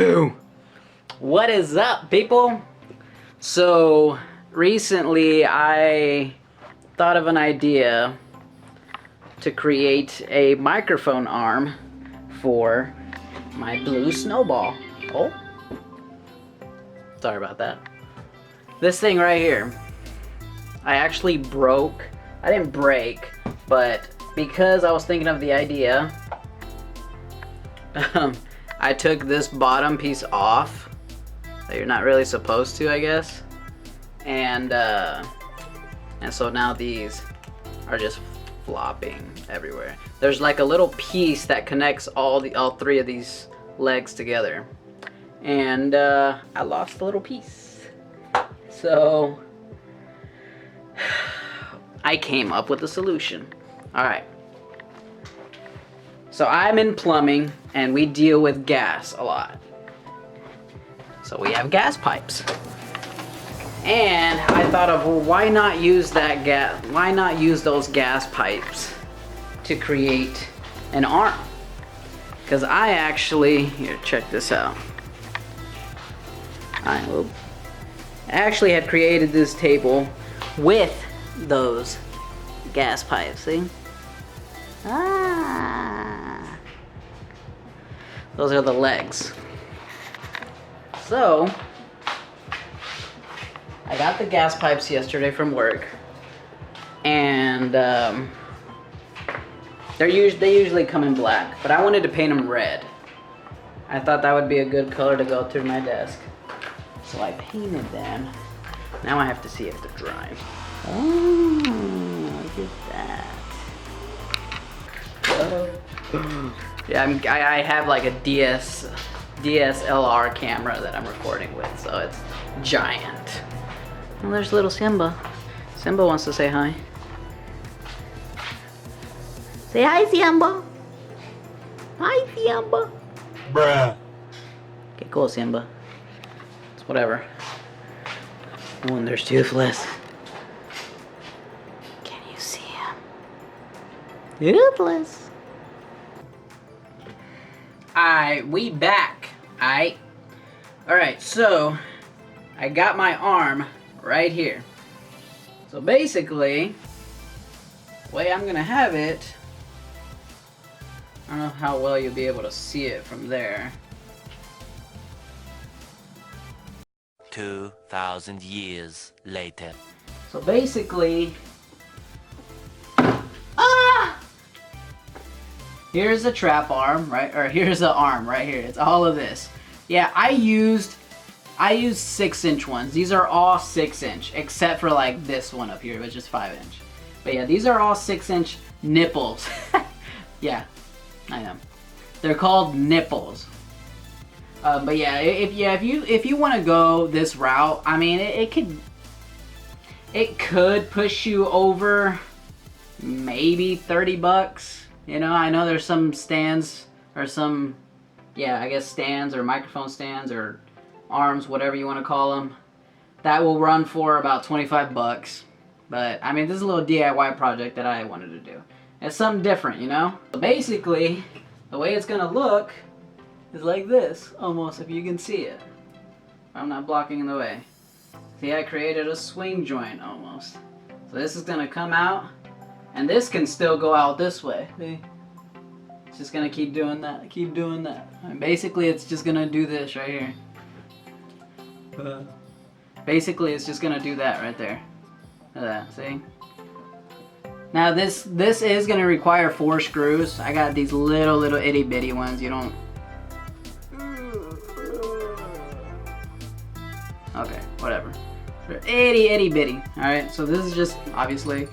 Boom! What is up, people? So, recently I thought of an idea to create a microphone arm for my blue snowball. Oh, sorry about that. This thing right here, I actually broke. I didn't break, but because I was thinking of the idea, I took this bottom piece off that you're not really supposed to, I guess, and so now these are just flopping everywhere. There's like a little piece that connects all three of these legs together, and I lost the little piece. So I came up with a solution. All right. So I'm in plumbing, and we deal with gas a lot. So we have gas pipes. And I thought of, well, why not use that gas? Why not use those gas pipes to create an arm? Because I actually, here, check this out. I actually had created this table with those gas pipes. See? Those are the legs. So I got the gas pipes yesterday from work, and they usually come in black, but I wanted to paint them red. I thought that would be a good color to go through my desk, so I painted them. Now I have to see if they're dry. Oh, look at that. Yeah, I have like a DSLR camera that I'm recording with, so it's giant. Well, there's little Simba. Simba wants to say hi. Say hi, Simba. Hi, Simba. Bruh. Okay, cool, Simba. It's whatever. Oh, and there's Toothless. Can you see him? Toothless. Alright, we back. Alright, so I got my arm right here. So basically, the way I'm gonna have it, I don't know how well you'll be able to see it from there. 2,000 years later. So basically, here's the trap arm, right? Or here's the arm right here. It's all of this. Yeah, I used 6-inch ones. These are all 6-inch, except for like this one up here, which is 5-inch. But yeah, these are all 6-inch nipples. Yeah, I know. They're called nipples. But yeah, if you want to go this route, I mean, it could push you over maybe $30. You know, I know there's some stands or some, yeah, I guess stands or microphone stands or arms, whatever you want to call them, that will run for about $25. But I mean, this is a little DIY project that I wanted to do. It's something different, you know? So basically, the way it's gonna look is like this, almost, if you can see it. I'm not blocking in the way. See, I created a swing joint almost. So this is gonna come out, and this can still go out this way. See? It's just gonna keep doing that, keep doing that. And basically, it's just gonna do this right here. Basically, it's just gonna do that right there. Look at that, see? Now this is gonna require 4 screws. I got these little itty bitty ones. You don't. Okay, whatever. They're itty bitty. All right, so this is just obviously,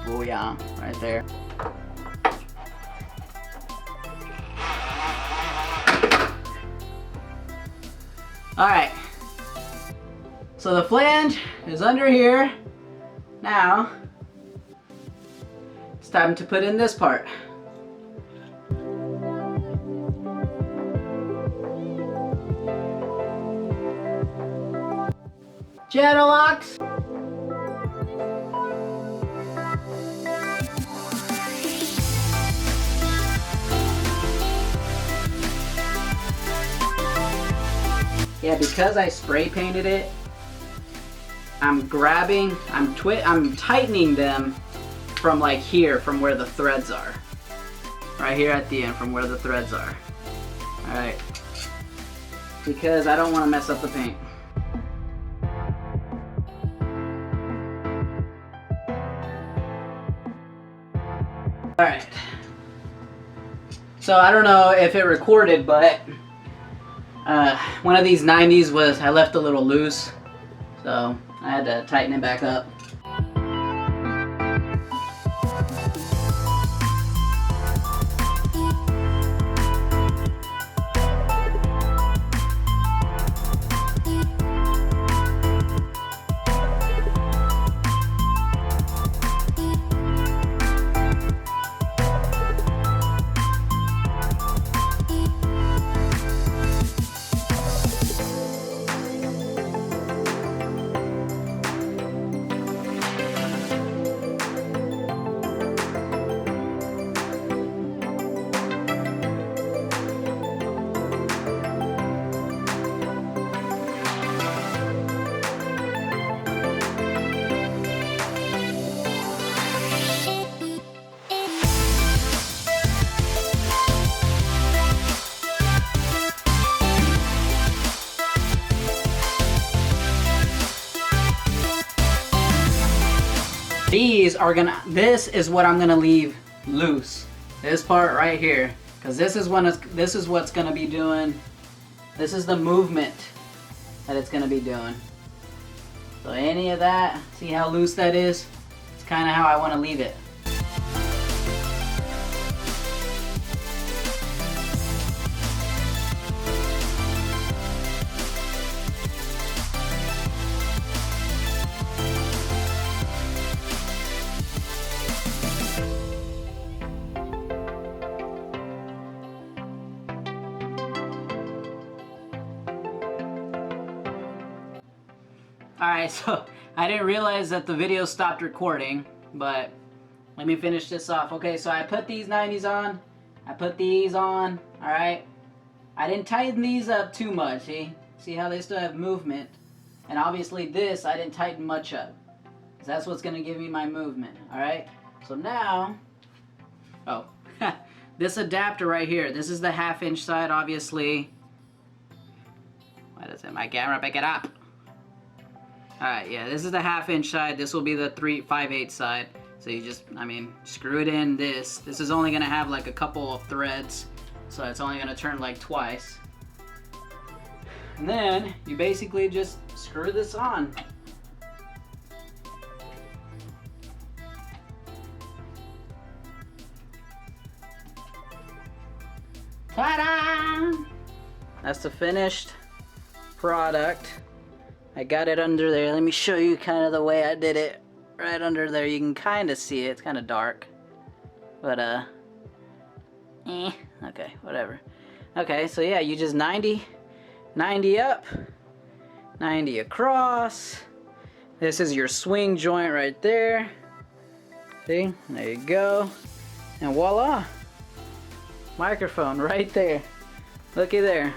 booyah, right there. All right. So the flange is under here. Now, it's time to put in this part. Channel locks. Yeah, because I spray painted it, I'm tightening them from like here, from where the threads are. Right here at the end, from where the threads are. Alright. Because I don't want to mess up the paint. Alright. So I don't know if it recorded, but one of these 90s was, I left a little loose. So I had to tighten it back up. This is what I'm gonna leave loose. This part right here, because this is what's gonna be doing. This is the movement that it's gonna be doing. So any of that, see how loose that is? It's kind of how I want to leave it. Alright, so I didn't realize that the video stopped recording, but let me finish this off. Okay, so I put these 90s on, I put these on, alright? I didn't tighten these up too much, see? See how they still have movement? And obviously this, I didn't tighten much up, because that's what's going to give me my movement, alright? So now, oh, this adapter right here, this is the 1/2 inch side, obviously. Why doesn't my camera pick it up? Alright, yeah, this is the 1/2 inch side. This will be the 3/5/8 side. So you just, screw it in this. This is only going to have like a couple of threads. So it's only going to turn like twice. And then you basically just screw this on. Ta-da! That's the finished product. I got it under there. Let me show you kind of the way I did it. Right under there. You can kind of see it. It's kind of dark. But, okay, whatever. Okay, so yeah, you just 90 up, 90 across. This is your swing joint right there. See? There you go. And voila. Microphone right there. Looky there.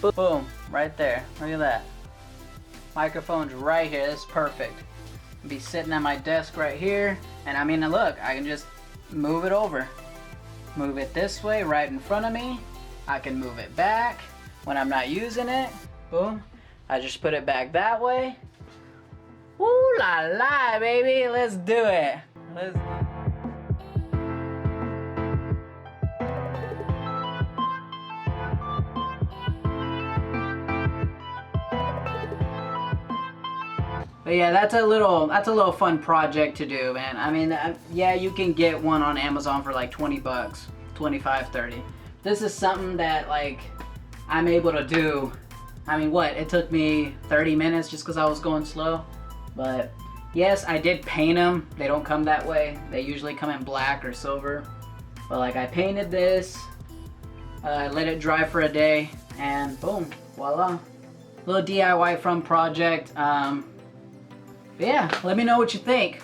Boom. Right there. Look at that. Microphone's right here. This is perfect. I'll be sitting at my desk right here, and look, I can just move it over. Move it this way, right in front of me. I can move it back when I'm not using it. Boom. I just put it back that way. Ooh la la, baby. Let's do it. Let's. But yeah, that's a little fun project to do, man. Yeah, you can get one on Amazon for like 20 bucks, 25, 30. This is something that like I'm able to do. It took me 30 minutes just because I was going slow. But yes, I did paint them. They don't come that way. They usually come in black or silver. But like I painted this, I let it dry for a day, and boom, voila. Little DIY fun project. But yeah, let me know what you think.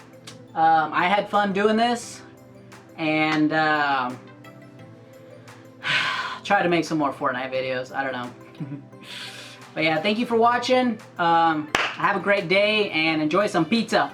I had fun doing this, and try to make some more Fortnite videos. I don't know. But yeah, thank you for watching. Have a great day and enjoy some pizza.